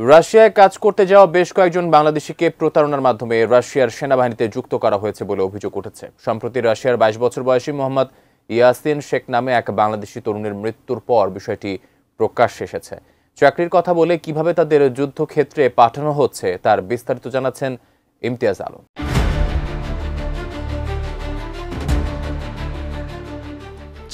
রাশিয়ায় কাজ করতে যাওয়া বেশ কয়েকজন বাংলাদেশিকে প্রতারণার মাধ্যমে রাশিয়ার সেনাবাহিনীতে যুক্ত করা হয়েছে বলে অভিযোগ উঠেছে। সম্প্রতি রাশিয়ার ২২ বছর বয়সী মোহাম্মদ ইয়াসিন শেখ নামে এক বাংলাদেশি তরুণের মৃত্যুর পর বিষয়টি প্রকাশ্যে এসেছে। চাকরির কথা বলে কিভাবে তাদের যুদ্ধক্ষেত্রে পাঠানো হচ্ছে তার বিস্তারিত জানাচ্ছেন ইমতিয়াজ আলম।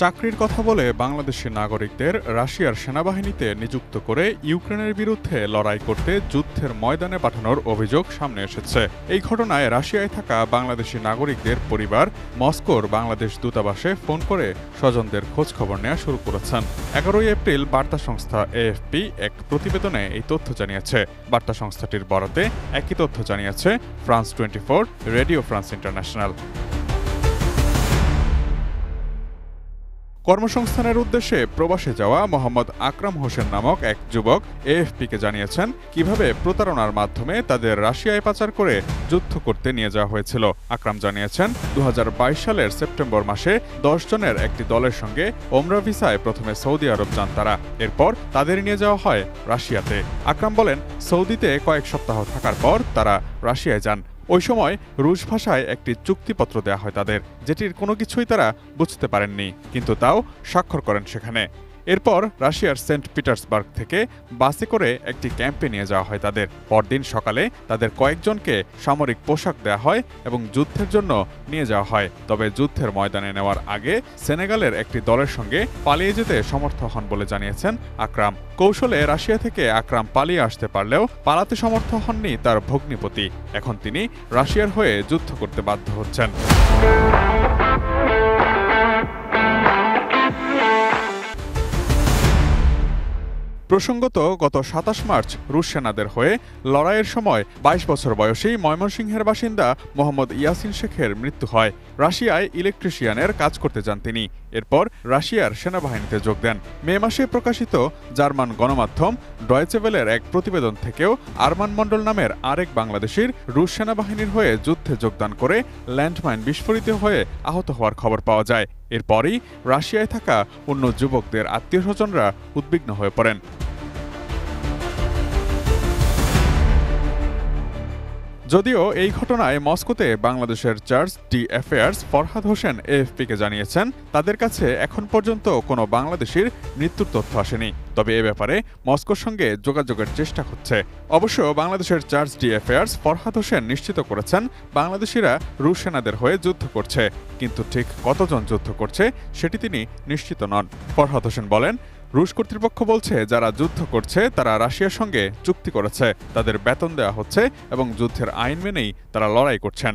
চাকরির কথা বলে বাংলাদেশি নাগরিকদের রাশিয়ার সেনাবাহিনীতে নিযুক্ত করে ইউক্রেনের বিরুদ্ধে লড়াই করতে যুদ্ধের ময়দানে পাঠানোর অভিযোগ সামনে এসেছে। এই ঘটনায় রাশিয়ায় থাকা বাংলাদেশি নাগরিকদের পরিবার মস্কোর বাংলাদেশ দূতাবাসে ফোন করে স্বজনদের খোঁজ খবর নেওয়া শুরু করেছেন। ১১ এপ্রিল বার্তা সংস্থা এএফপি এক প্রতিবেদনে এই তথ্য জানিয়েছে। বার্তা সংস্থাটির বরাতে একই তথ্য জানিয়েছে ফ্রান্স 24, রেডিও ফ্রান্স ইন্টারন্যাশনাল। কর্মসংস্থানের উদ্দেশ্যে প্রবাসে যাওয়া মোহাম্মদ আকরাম হোসেন নামক এক যুবক এএফপিকে জানিয়েছেন কিভাবে প্রতারণার মাধ্যমে তাদের রাশিয়ায় পাচার করে যুদ্ধ করতে নিয়ে যাওয়া হয়েছিল। আকরাম জানিয়েছেন ২০২২ সালের সেপ্টেম্বর মাসে ১০ জনের একটি দলের সঙ্গে ওমরা ভিসায় প্রথমে সৌদি আরব যান তারা। এরপর তাদের নিয়ে যাওয়া হয় রাশিয়াতে। আকরাম বলেন, সৌদিতে কয়েক সপ্তাহ থাকার পর তারা রাশিয়ায় যান। ওই সময় রুশ ভাষায় একটি চুক্তিপত্র দেয়া হয় তাদের, যেটির কোনো কিছুই তারা বুঝতে পারেননি, কিন্তু তাও স্বাক্ষর করেন সেখানে। এরপর রাশিয়ার সেন্ট পিটার্সবার্গ থেকে বাসে করে একটি ক্যাম্পে নিয়ে যাওয়া হয় তাদের। পরদিন সকালে তাদের কয়েকজনকে সামরিক পোশাক দেয়া হয় এবং যুদ্ধের জন্য নিয়ে যাওয়া হয়। তবে যুদ্ধের ময়দানে নেওয়ার আগে সেনেগালের একটি দলের সঙ্গে পালিয়ে যেতে সমর্থ হন বলে জানিয়েছেন আকরাম। কৌশলে রাশিয়া থেকে আকরাম পালিয়ে আসতে পারলেও পালাতে সমর্থ হননি তার ভগ্নিপতি। এখন তিনি রাশিয়ার হয়ে যুদ্ধ করতে বাধ্য হচ্ছেন। প্রসঙ্গত, গত ২৭ মার্চ রুশ সেনাদের হয়ে লড়াইয়ের সময় ২২ বছর বয়সী ময়মনসিংহের বাসিন্দা মোহাম্মদ ইয়াসিন শেখের মৃত্যু হয়। রাশিয়ায় ইলেকট্রিশিয়ানের কাজ করতে যান তিনি। এরপর রাশিয়ার সেনাবাহিনীতে যোগ দেন। মে মাসে প্রকাশিত জার্মান গণমাধ্যম ডয়েচে ভেলের এক প্রতিবেদন থেকেও আরমান মণ্ডল নামের আরেক বাংলাদেশির রুশ সেনাবাহিনীর হয়ে যুদ্ধে যোগদান করে ল্যান্ডমাইন বিস্ফোরিত হয়ে আহত হওয়ার খবর পাওয়া যায়। এরপরই রাশিয়ায় থাকা অন্য যুবকদের আত্মীয়স্বজনরা উদ্বিগ্ন হয়ে পড়েন। যদিও এই ঘটনায় মস্কোতে বাংলাদেশের charge d affaires Farhad Hossain এএফপিকে জানিয়েছেন তাদের কাছে এখন পর্যন্ত কোনো বাংলাদেশির মৃত্যুর তথ্য আসেনি। তবে এ ব্যাপারে মস্কোর সঙ্গে যোগাযোগের চেষ্টা হচ্ছে। অবশ্য বাংলাদেশের charge d affaires Farhad Hossain নিশ্চিত করেছেন বাংলাদেশিরা রুশ সেনাদের হয়ে যুদ্ধ করছে, কিন্তু ঠিক কতজন যুদ্ধ করছে সেটি তিনি নিশ্চিত নন। ফরহাদ হোসেন বলেন, রুশ কর্তৃপক্ষ বলছে যারা যুদ্ধ করছে তারা রাশিয়ার সঙ্গে চুক্তি করেছে, তাদের বেতন দেওয়া হচ্ছে এবং যুদ্ধের আইন মেনেই তারা লড়াই করছেন।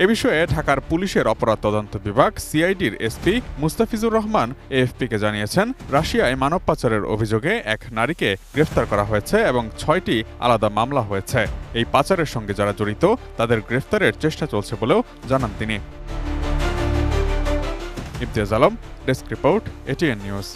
এ বিষয়ে ঢাকার পুলিশের অপরাধ তদন্ত বিভাগ সিআইডির এসপি মুস্তাফিজুর রহমান এএফপিকে জানিয়েছেন রাশিয়ায় মানব পাচারের অভিযোগে এক নারীকে গ্রেফতার করা হয়েছে এবং ৬টি আলাদা মামলা হয়েছে। এই পাচারের সঙ্গে যারা জড়িত তাদের গ্রেফতারের চেষ্টা চলছে বলেও জানান তিনি। Imtiaz Alam, desk report, ATN news.